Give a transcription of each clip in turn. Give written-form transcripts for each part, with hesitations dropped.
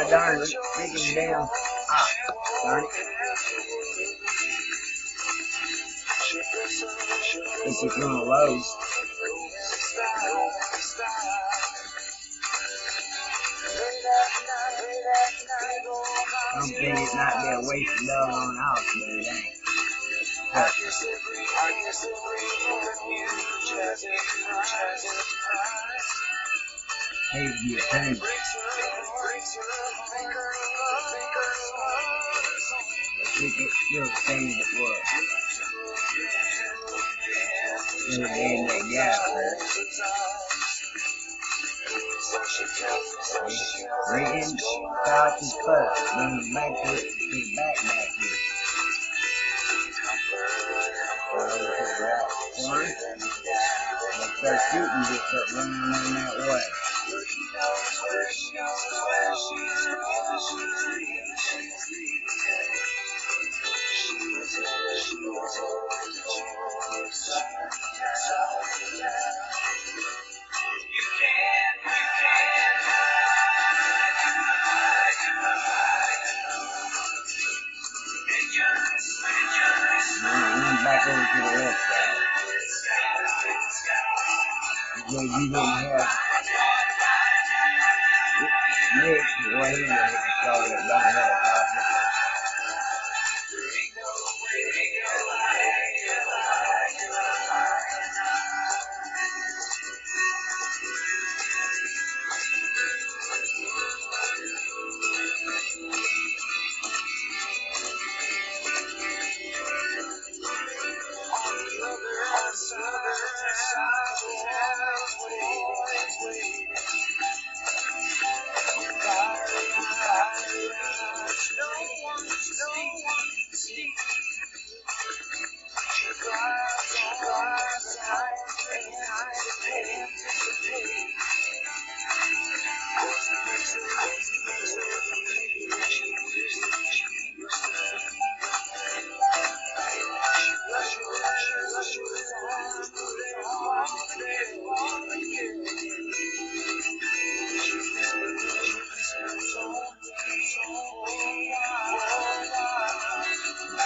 God darn it, freaking damn. Ah, darn it. It's just gonna load. I'm thinking it might be a waste of love on out, but it ain't. Hey, you pain. It's still the same as it was. In the day in that gap, right in, out his first, then he's back to his back here. Corner. They start shooting, just start running around that way. Run back over to the left side. Where you didn't have Nick, boy, he was calling it down helicopter.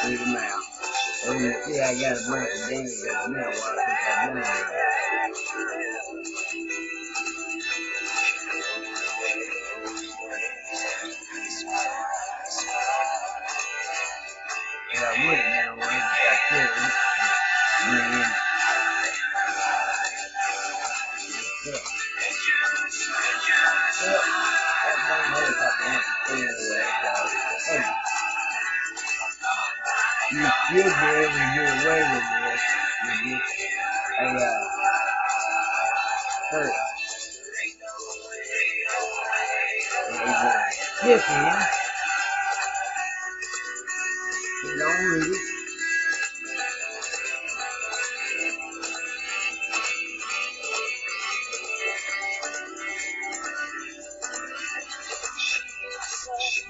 Leave him out. See, I got a bunch of damage in the mailbox since I've been there. Yeah, I would have now if I could. That damn helicopter wants to stay away, so, you should be able to get away with this with just a hurt. Yes, man. Don't read it.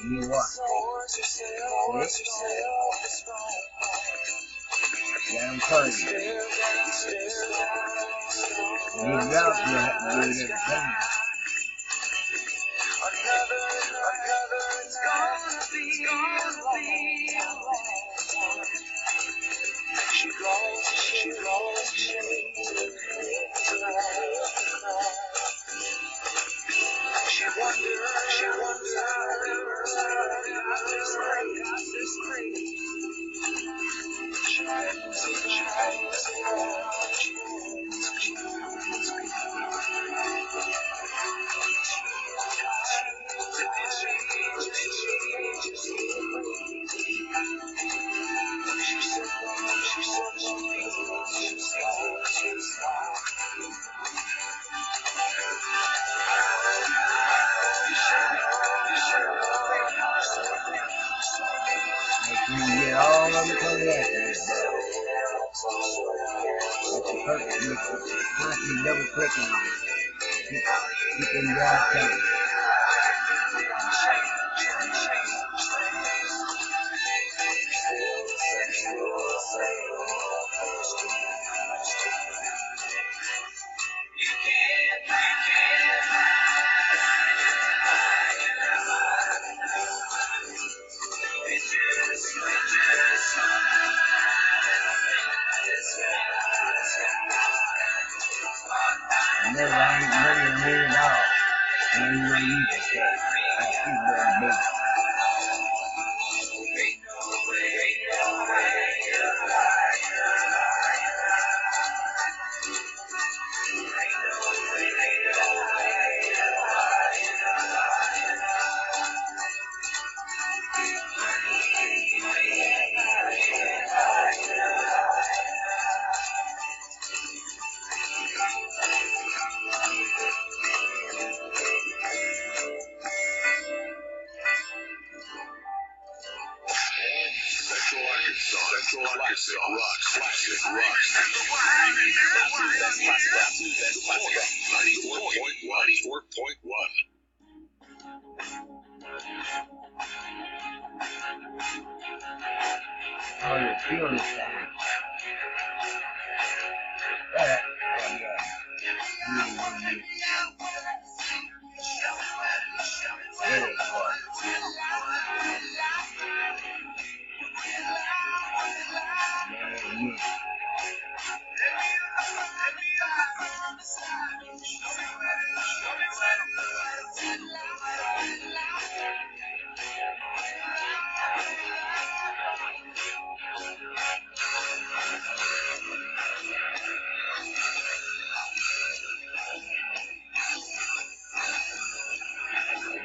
You what? Let him party. When you drop, you have to do it every time. You can get all of them coming after this. That's the perfect mix. Constantly double clicking on it. Keep them drive coming. Central Classic Rock. Classic Rock. 94.1. Oh, you're feeling this time. Yeah. Very good.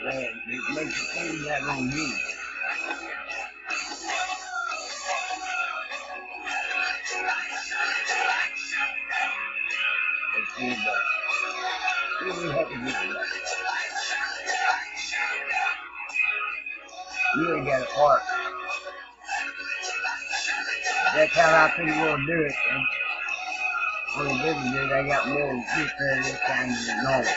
Man, it makes you think that on me. It's good, but really have to get it right. You ain't got a park. That's how I pretty well do it. And on the business day, I got more than 6 this time than normal.